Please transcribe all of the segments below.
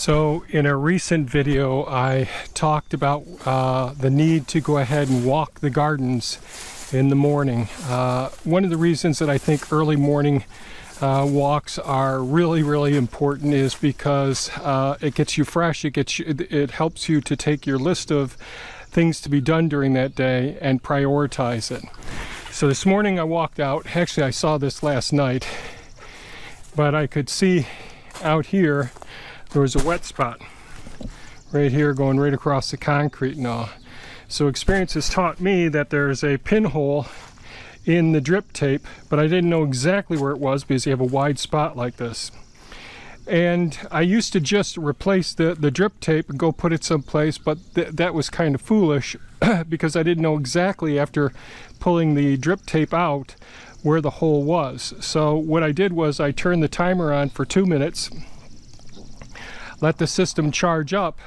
So in a recent video, I talked about the need to go ahead and walk the gardens in the morning. One of the reasons that I think early morning walks are really important is because it gets you fresh. It helps you to take your list of things to be done during that day and prioritize it. So this morning I walked out. Actually, I saw this last night, but I could see out here there was a wet spot right here going right across the concrete and all. So experience has taught me that there's a pinhole in the drip tape, but I didn't know exactly where it was because you have a wide spot like this. And I used to just replace the drip tape and go put it someplace, but that was kind of foolish because I didn't know exactly after pulling the drip tape out where the hole was. So what I did was I turned the timer on for 2 minutes, let the system charge up,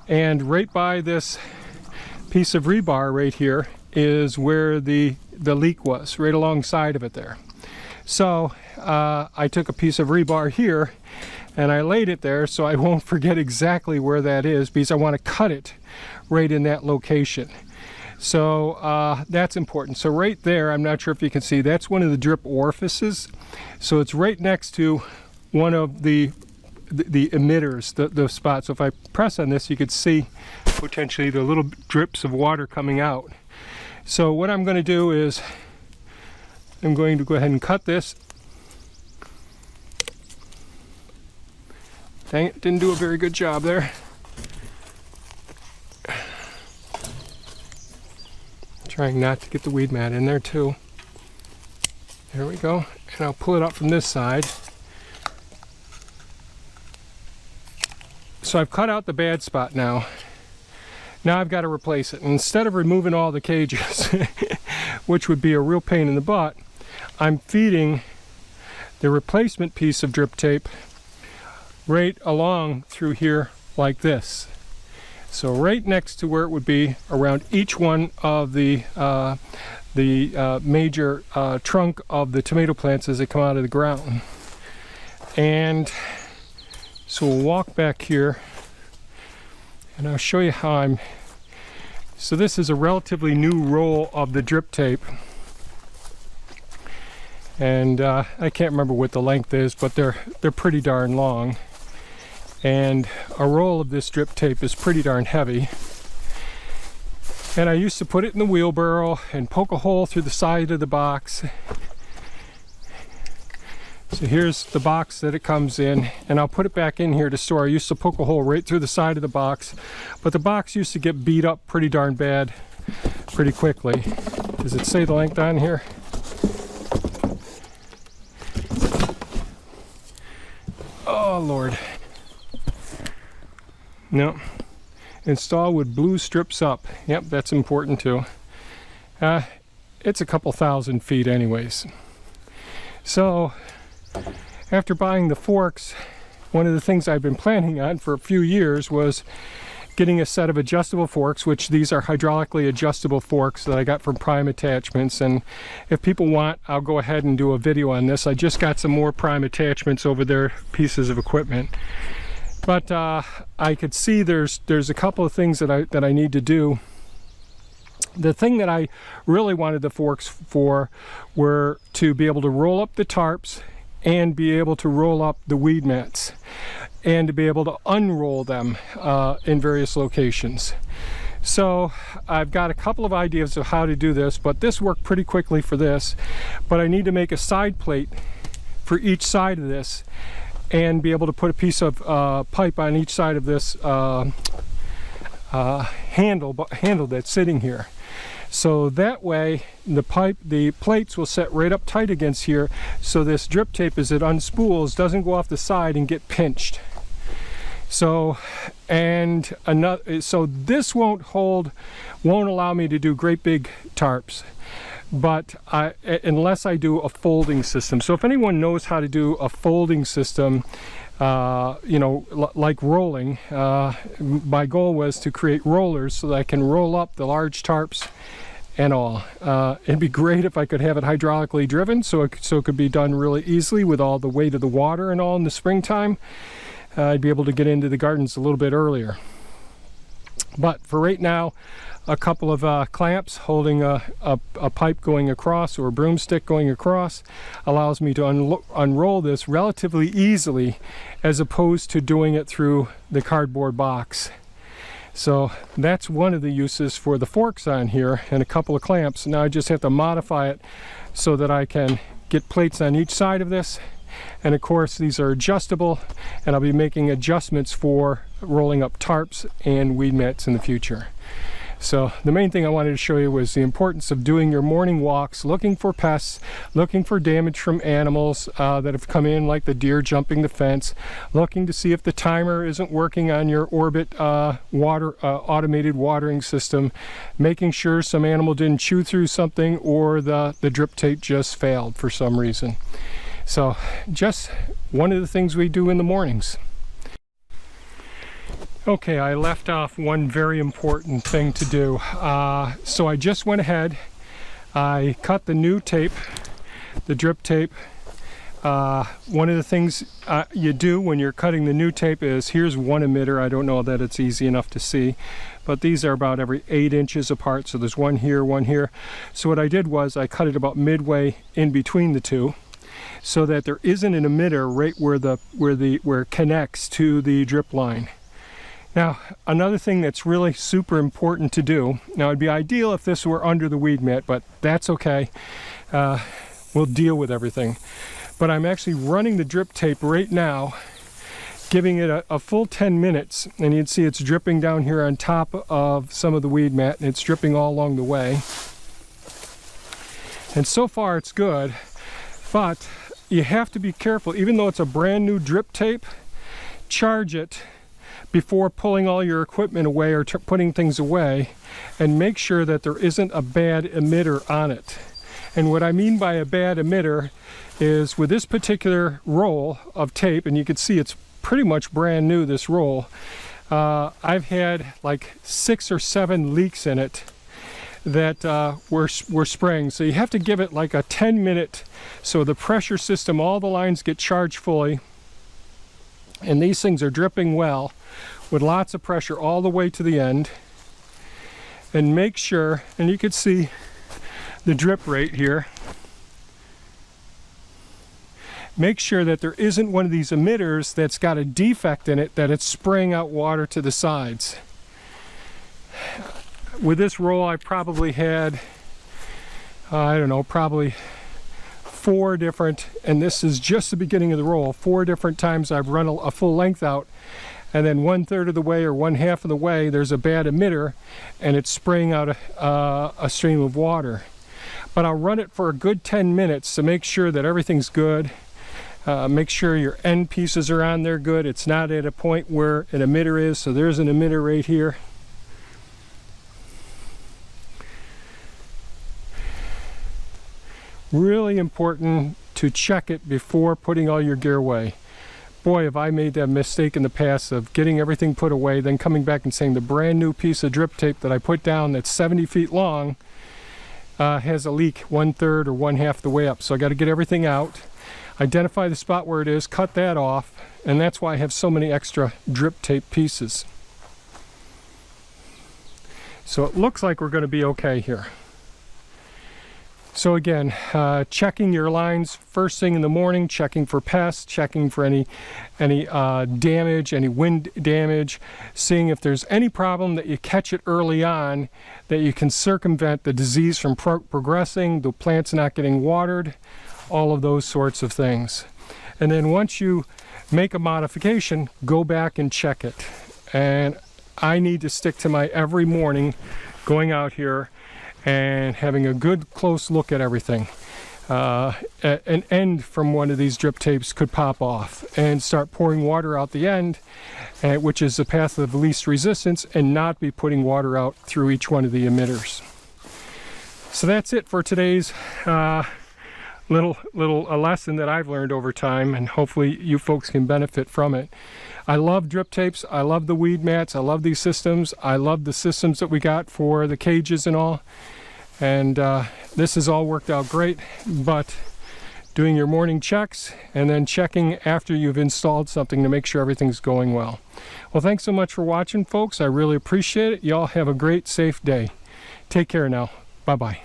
and right by this piece of rebar right here is where the leak was, right alongside of it there. So I took a piece of rebar here and I laid it there so I won't forget exactly where that is, because I want to cut it right in that location. So that's important. So right there, I'm not sure if you can see, that's one of the drip orifices. So it's right next to one of the emitters, the spot. So if I press on this, you could see potentially the little drips of water coming out. So what I'm going to do is I'm going to go ahead and cut this. Dang it, didn't do a very good job there. Trying not to get the weed mat in there too. There we go. And I'll pull it up from this side. So I've cut out the bad spot now. Now I've got to replace it. And instead of removing all the cages, which would be a real pain in the butt, I'm feeding the replacement piece of drip tape right along through here like this. So right next to where it would be around each one of the major trunk of the tomato plants as they come out of the ground. And so we'll walk back here and I'll show you how I'm. So this is a relatively new roll of the drip tape, and I can't remember what the length is, but they're pretty darn long, and a roll of this drip tape is pretty darn heavy. And I used to put it in the wheelbarrow and poke a hole through the side of the box. So here's the box that it comes in, and I'll put it back in here to store. I used to poke a hole right through the side of the box, but the box used to get beat up pretty darn bad pretty quickly. Does it say the length on here? Oh Lord. No. Install with blue strips up. Yep, that's important too. It's a couple thousand feet anyways. So after buying the forks, one of the things I've been planning on for a few years was getting a set of adjustable forks, which these are hydraulically adjustable forks that I got from Prime Attachments. And if people want, I'll go ahead and do a video on this. I just got some more Prime Attachments over there, pieces of equipment. But I could see there's a couple of things that I need to do. The thing that I really wanted the forks for were to be able to roll up the tarps and be able to roll up the weed mats and to be able to unroll them in various locations. So I've got a couple of ideas of how to do this, but this worked pretty quickly for this. But I need to make a side plate for each side of this and be able to put a piece of pipe on each side of this handle that's sitting here. So that way the plates will set right up tight against here, so this drip tape, as it unspools, doesn't go off the side and get pinched. So so this won't allow me to do great big tarps, but unless I do a folding system. So if anyone knows how to do a folding system, you know, like rolling, my goal was to create rollers so that I can roll up the large tarps and all. It'd be great if I could have it hydraulically driven, so it could be done really easily with all the weight of the water and all in the springtime. I'd be able to get into the gardens a little bit earlier. But for right now, a couple of clamps holding a pipe going across, or a broomstick going across, allows me to unroll this relatively easily, as opposed to doing it through the cardboard box. So that's one of the uses for the forks on here, and a couple of clamps. Now I just have to modify it so that I can get plates on each side of this. And of course these are adjustable, and I'll be making adjustments for rolling up tarps and weed mats in the future. So the main thing I wanted to show you was the importance of doing your morning walks, looking for pests, looking for damage from animals that have come in, like the deer jumping the fence, looking to see if the timer isn't working on your Orbit automated watering system, making sure some animal didn't chew through something, or the drip tape just failed for some reason. So just one of the things we do in the mornings. Okay, I left off one very important thing to do. So I just went ahead, I cut the new tape, the drip tape. One of the things you do when you're cutting the new tape is, here's one emitter. I don't know that it's easy enough to see, but these are about every 8 inches apart. So there's one here, one here. So what I did was I cut it about midway in between the two, so that there isn't an emitter right where it connects to the drip line. Now, another thing that's really super important to do, now it'd be ideal if this were under the weed mat, but that's okay. We'll deal with everything. But I'm actually running the drip tape right now, giving it a full 10 minutes, and you'd see it's dripping down here on top of some of the weed mat, and it's dripping all along the way. And so far it's good, but you have to be careful. Even though it's a brand new drip tape, charge it before pulling all your equipment away or putting things away, and make sure that there isn't a bad emitter on it. And what I mean by a bad emitter is, with this particular roll of tape, and you can see it's pretty much brand new, this roll, I've had like 6 or 7 leaks in it that were spraying. So you have to give it like a 10-minute, so the pressure system, all the lines get charged fully, and these things are dripping well with lots of pressure all the way to the end. And make sure, and you can see the drip rate here, make sure that there isn't one of these emitters that's got a defect in it, that it's spraying out water to the sides. With this roll I probably had, I don't know, probably 4 different, and this is just the beginning of the roll, 4 different times I've run a full length out, and then 1/3 of the way or 1/2 of the way there's a bad emitter and it's spraying out a stream of water. But I'll run it for a good 10 minutes to make sure that everything's good. Make sure your end pieces are on there good. It's not at a point where an emitter is, so there's an emitter right here. Really important to check it before putting all your gear away. Boy, have I made that mistake in the past of getting everything put away, then coming back and saying the brand new piece of drip tape that I put down that's 70 feet long has a leak 1/3 or 1/2 the way up. So I got to get everything out, identify the spot where it is, cut that off, and that's why I have so many extra drip tape pieces. So it looks like we're going to be okay here. So again, checking your lines first thing in the morning, checking for pests, checking for any damage, any wind damage, seeing if there's any problem that you catch it early on, that you can circumvent the disease from progressing, the plants not getting watered, all of those sorts of things. And then once you make a modification, go back and check it. And I need to stick to my every morning going out here and having a good close look at everything. An end from one of these drip tapes could pop off and start pouring water out the end, which is the path of least resistance, and not be putting water out through each one of the emitters. So that's it for today's little lesson that I've learned over time, and hopefully you folks can benefit from it. I love drip tapes, I love the weed mats, I love these systems, I love the systems that we got for the cages and all, and this has all worked out great. But doing your morning checks, and then checking after you've installed something to make sure everything's going well. Well, thanks so much for watching, folks. I really appreciate it. Y'all have a great, safe day. Take care now. Bye-bye.